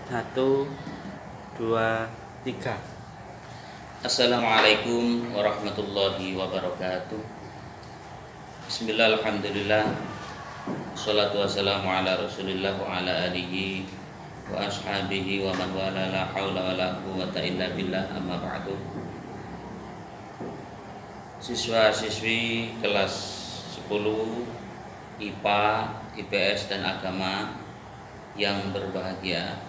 Satu, dua, tiga. Assalamualaikum warahmatullahi wabarakatuh. Bismillah, alhamdulillah, salatu wassalamu ala rasulillah wa ala alihi wa ashabihi wa man wala, la hawla wa la quwwata illa billah, amma ba'du. Siswa-siswi kelas 10 IPA, IPS dan agama yang berbahagia,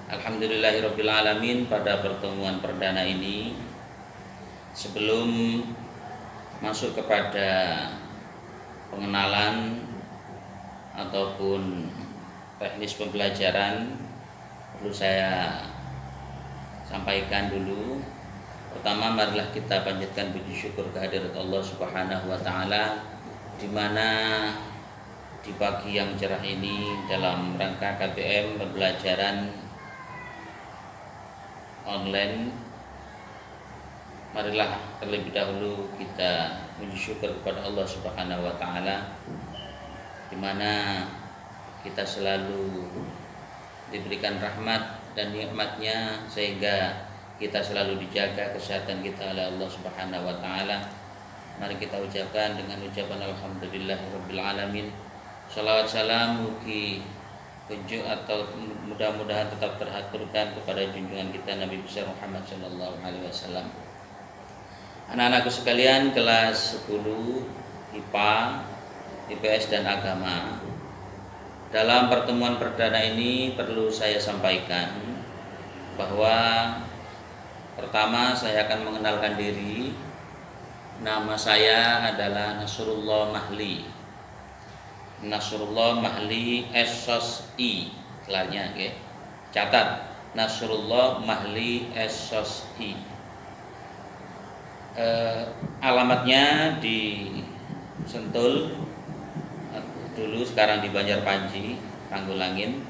alhamdulillahirabbil alamin, pada pertemuan perdana ini, sebelum masuk kepada pengenalan ataupun teknis pembelajaran, perlu saya sampaikan dulu. Pertama, marilah kita panjatkan puji syukur kehadirat Allah Subhanahu wa taala, di mana di pagi yang cerah ini dalam rangka KBM pembelajaran online, marilah terlebih dahulu kita puji syukur kepada Allah Subhanahu wa taala, di mana kita selalu diberikan rahmat dan nikmatnya sehingga kita selalu dijaga kesehatan kita oleh Allah Subhanahu wa taala. Mari kita ucapkan dengan ucapan alhamdulillahirabbil alamin. Shalawat salam mugi kunjung atau mudah-mudahan tetap terhaturkan kepada junjungan kita Nabi besar Muhammad sallallahu alaihi wasallam. Anak-anakku sekalian kelas 10 IPA, IPS dan agama, dalam pertemuan perdana ini perlu saya sampaikan bahwa pertama saya akan mengenalkan diri. Nama saya adalah Nasrullah Mahli. Nasrullah Mahli SOSI, kelarnya, okay? Catat, Nasrullah Mahli SOSI. Alamatnya di Sentul dulu, sekarang di Banjarpanji, Tanggulangin.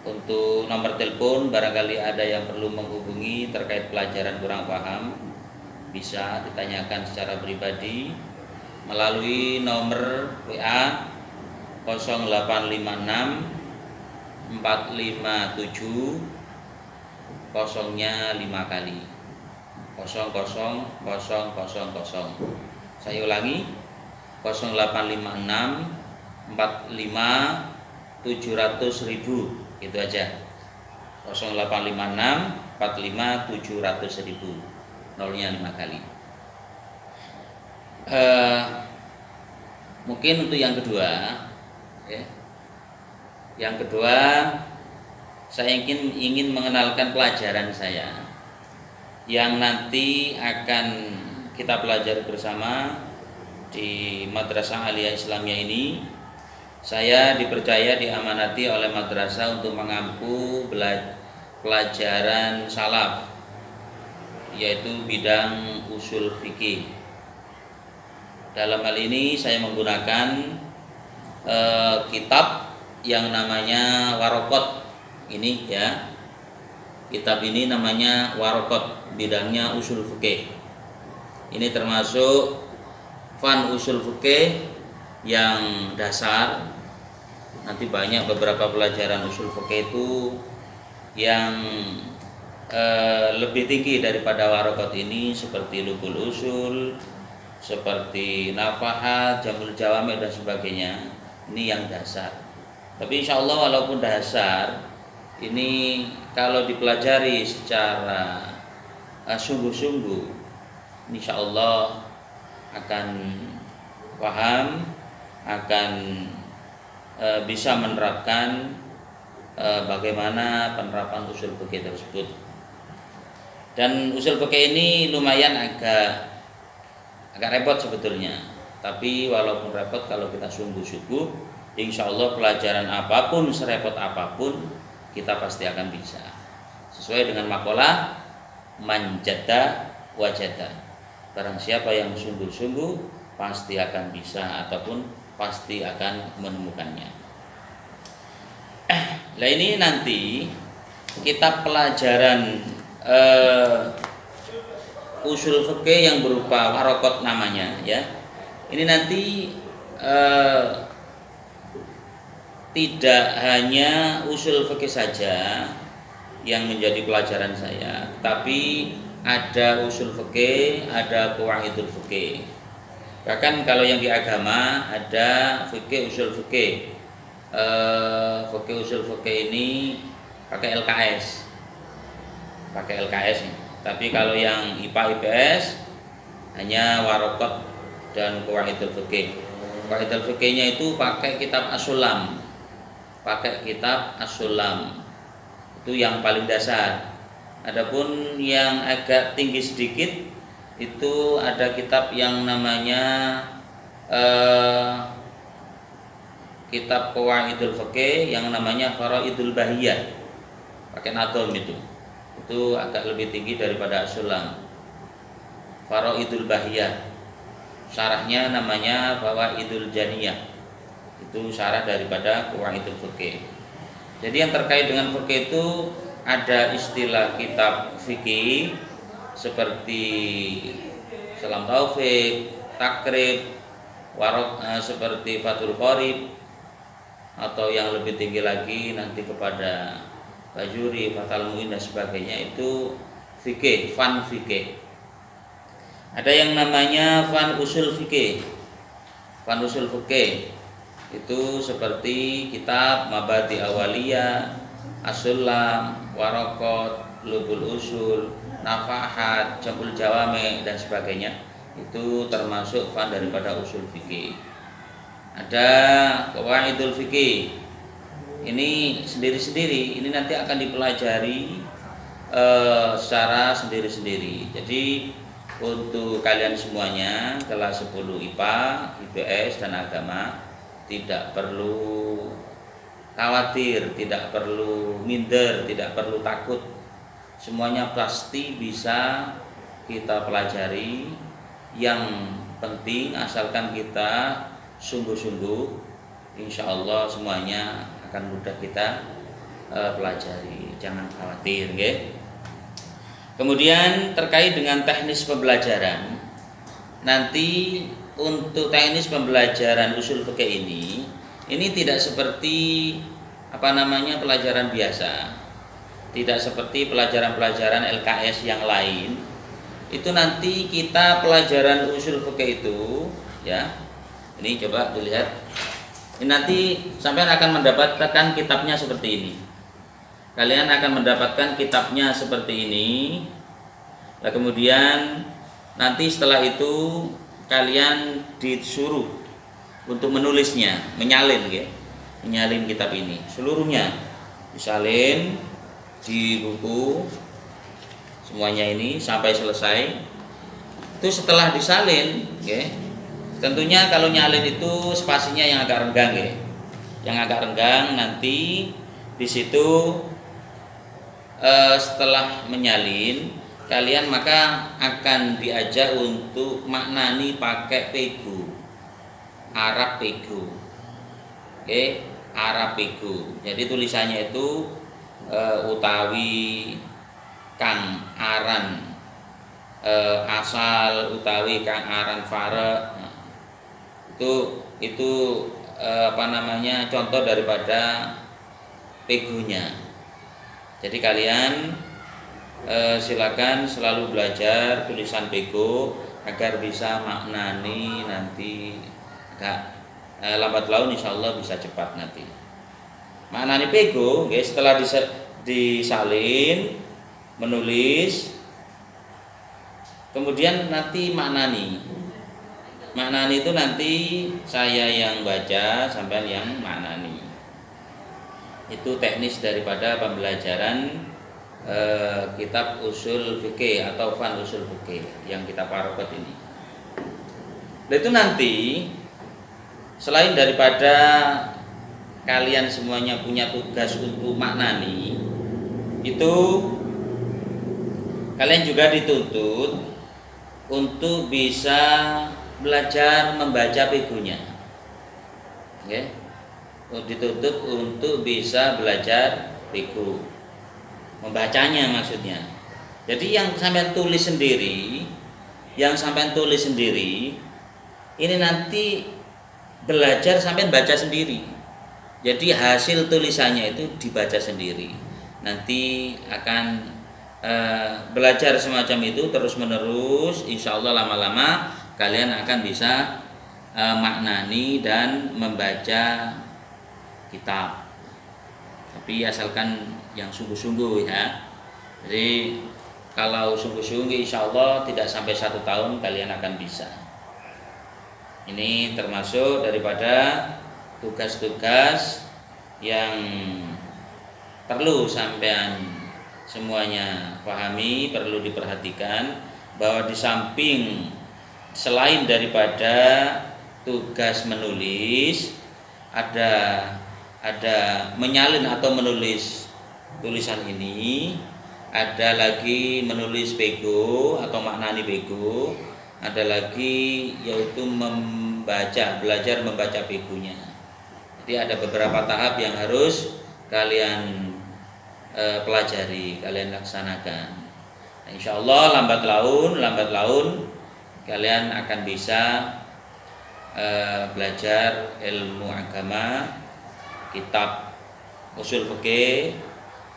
Untuk nomor telepon, barangkali ada yang perlu menghubungi terkait pelajaran kurang paham, bisa ditanyakan secara pribadi melalui nomor WA 0856 457 0-nya 5 kali 00000. Saya ulangi, 0856 45 700.000, itu aja. 0856 45 700.000, 0-nya 5 kali. Mungkin untuk yang kedua, ya. Yang kedua, saya ingin mengenalkan pelajaran saya yang nanti akan kita pelajari bersama di Madrasah Aliyah Islamiyah ini. Saya dipercaya, diamanati oleh madrasah untuk mengampu pelajaran salaf, yaitu bidang usul fikih. Dalam hal ini saya menggunakan kitab yang namanya Waraqat ini, ya. Kitab ini namanya Waraqat, bidangnya usul fikih. Ini termasuk fan usul fikih yang dasar. Nanti banyak beberapa pelajaran usul fikih itu yang lebih tinggi daripada Waraqat ini, seperti Lubul Usul, seperti Nafahat, Jamul Jawami dan sebagainya. Ini yang dasar. Tapi insya Allah walaupun dasar, ini kalau dipelajari secara sungguh-sungguh, insya Allah akan paham, akan bisa menerapkan bagaimana penerapan usul fikih tersebut. Dan usul fikih ini lumayan agak repot sebetulnya, tapi walaupun repot, kalau kita sungguh-sungguh, insya Allah pelajaran apapun, serepot apapun, kita pasti akan bisa. Sesuai dengan makalah manjada wajada, barang siapa yang sungguh-sungguh pasti akan bisa ataupun pasti akan menemukannya. Nah, ini nanti kitab pelajaran usul fikih yang berupa Waraqat namanya, ya. Ini nanti tidak hanya usul fikih saja yang menjadi pelajaran saya, tapi ada usul fikih, ada qawaidul fikih. Bahkan kalau yang di agama ada fikih usul fikih. Fikih usul fikih ini pakai LKS. Pakai LKS nih. Tapi kalau yang IPA IPS hanya waraqat dan qawaidul fikih. Qawaidul fikihnya itu pakai kitab As-Sulam. Pakai kitab As-Sulam. Itu yang paling dasar. Adapun yang agak tinggi sedikit itu ada kitab yang namanya kitab Qawaidul Fiqh yang namanya Faraidul Bahiyah. Pakai nadom itu. Itu agak lebih tinggi daripada As-Sulam. Faraidul Bahiyah. Syarahnya namanya Fawaidul Janiyah. Itu syarah daripada Qawaidul Fiqh. Jadi yang terkait dengan fikih itu ada istilah kitab fikih seperti Salam Taufik, Takrib, seperti Fathul Qorib, atau yang lebih tinggi lagi nanti kepada Bajuri, Fathul Muin dan sebagainya, itu fikih, fan fikih. Ada yang namanya fan usul fikih. Fan usul fikih itu seperti kitab Mabadi Awaliyah, As-Sulam, Waraqat, Lubul Usul, Nafahat, Jamul Jawame dan sebagainya. Itu termasuk fan daripada usul fikih. Ada Qawaidul Fikih. Ini sendiri-sendiri, ini nanti akan dipelajari secara sendiri-sendiri. Jadi untuk kalian semuanya kelas 10 IPA, IPS dan agama tidak perlu khawatir, tidak perlu minder, tidak perlu takut. Semuanya pasti bisa kita pelajari. Yang penting asalkan kita sungguh-sungguh, insya Allah semuanya akan mudah kita pelajari. Jangan khawatir, okay? Kemudian terkait dengan teknis pembelajaran, nanti untuk teknis pembelajaran usul fikih ini tidak seperti pelajaran biasa, tidak seperti pelajaran-pelajaran LKS yang lain. Itu nanti kita pelajaran usul fikih itu, ya. Ini coba dilihat. Ini nanti sampai akan mendapatkan kitabnya seperti ini. Kalian akan mendapatkan kitabnya seperti ini. Nah, kemudian nanti setelah itu kalian disuruh untuk menulisnya, menyalin, ya. Menyalin kitab ini seluruhnya, disalin di buku semuanya ini sampai selesai. Itu setelah disalin, ya. Tentunya kalau nyalin itu spasinya yang agak renggang, ya. Yang agak renggang nanti di situ setelah menyalin kalian maka akan diajak untuk maknani pakai pegu, Arab pegu, oke, Arab pegu. Jadi tulisannya itu utawi kang aran asal, utawi kang aran fare. Nah, itu contoh daripada pegunya. Jadi kalian silakan selalu belajar tulisan pego agar bisa maknani nanti agak lambat laun insya Allah bisa cepat nanti. Maknani pego, guys, setelah disalin, menulis, kemudian nanti maknani. Maknani itu nanti saya yang baca, sampean yang maknani. Itu teknis daripada pembelajaran kitab usul fikih atau fan usul fikih yang kita parokot ini. Nah, itu nanti selain daripada kalian semuanya punya tugas untuk maknani, itu kalian juga dituntut untuk bisa belajar membaca pegunya, okay? Dituntut untuk bisa belajar pegu, membacanya maksudnya. Jadi yang sampean tulis sendiri, ini nanti belajar sampean baca sendiri. Jadi hasil tulisannya itu dibaca sendiri. Nanti akan belajar semacam itu terus menerus. Insya Allah lama-lama kalian akan bisa maknani dan membaca kitab. Tapi asalkan yang sungguh-sungguh ya. Jadi kalau sungguh-sungguh insya Allah tidak sampai 1 tahun kalian akan bisa. Ini termasuk daripada tugas-tugas yang perlu sampean semuanya pahami, perlu diperhatikan bahwa di samping selain daripada tugas menulis ada menyalin atau menulis tulisan ini, ada lagi menulis bego atau maknani bego, ada lagi yaitu belajar membaca begonya. Jadi ada beberapa tahap yang harus kalian pelajari, kalian laksanakan. Nah, insya Allah lambat laun kalian akan bisa belajar ilmu agama, kitab usul fikih,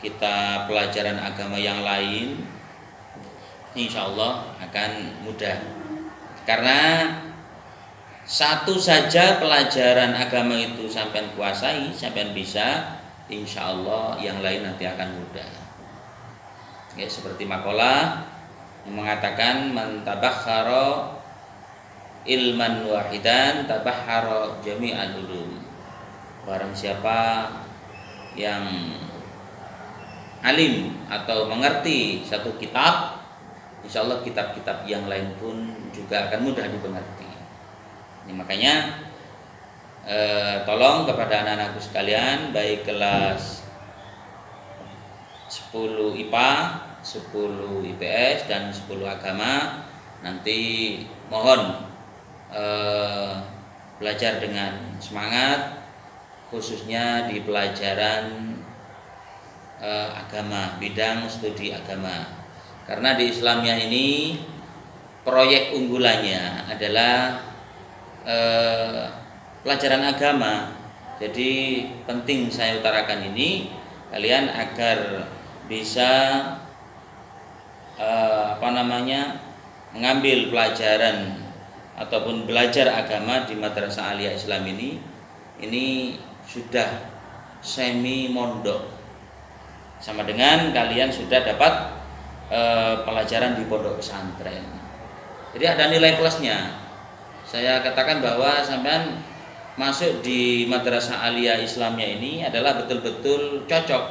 kitab pelajaran agama yang lain. Insya Allah akan mudah. Karena satu saja pelajaran agama itu sampean kuasai, sampean bisa, insya Allah yang lain nanti akan mudah. Ya, seperti makalah yang mengatakan man tabakhara ilman wahidan tabakhara jami'al ulum. Barang siapa yang alim atau mengerti satu kitab, insya Allah kitab-kitab yang lain pun juga akan mudah dimengerti. Ini makanya tolong kepada anak-anakku sekalian, baik kelas 10 IPA, 10 IPS dan 10 agama, nanti mohon belajar dengan semangat, khususnya di pelajaran agama, bidang studi agama. Karena di Islamnya ini proyek unggulannya adalah pelajaran agama. Jadi penting saya utarakan ini kalian agar bisa mengambil pelajaran ataupun belajar agama di Madrasah Aliyah Islam ini sudah semi mondok, sama dengan kalian sudah dapat pelajaran di pondok pesantren. Jadi ada nilai plusnya. Saya katakan bahwa sampean masuk di Madrasah Aliyah Islamnya ini adalah betul-betul cocok.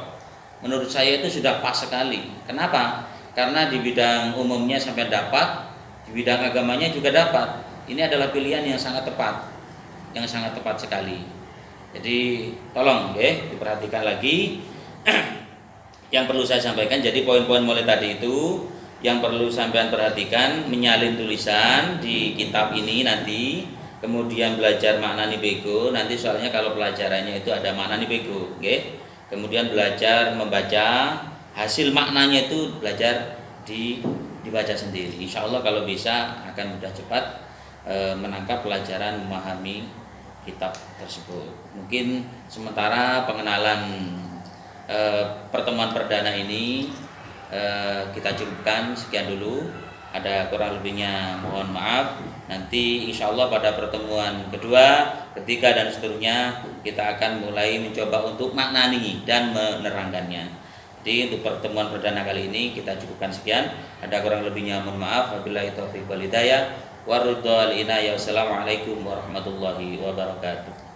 Menurut saya itu sudah pas sekali. Kenapa? Karena di bidang umumnya sampean dapat, di bidang agamanya juga dapat. Ini adalah pilihan yang sangat tepat, yang sangat tepat sekali. Jadi tolong diperhatikan lagi. Yang perlu saya sampaikan, jadi poin-poin mulai tadi itu yang perlu sampean perhatikan, menyalin tulisan di kitab ini nanti, kemudian belajar maknani bego. Nanti soalnya kalau pelajarannya itu ada maknani bego, kemudian belajar membaca, hasil maknanya itu belajar dibaca sendiri. Insya Allah kalau bisa akan mudah cepat menangkap pelajaran, memahami kitab tersebut. Mungkin sementara pengenalan pertemuan perdana ini kita cukupkan sekian dulu. Ada kurang lebihnya mohon maaf. Nanti insya Allah pada pertemuan kedua, ketiga dan seterusnya kita akan mulai mencoba untuk maknani dan menerangkannya. Jadi untuk pertemuan perdana kali ini kita cukupkan sekian. Ada kurang lebihnya mohon maaf. Wabillahi taufiq wal hidayah. Wassalamualaikum warahmatullahi wabarakatuh.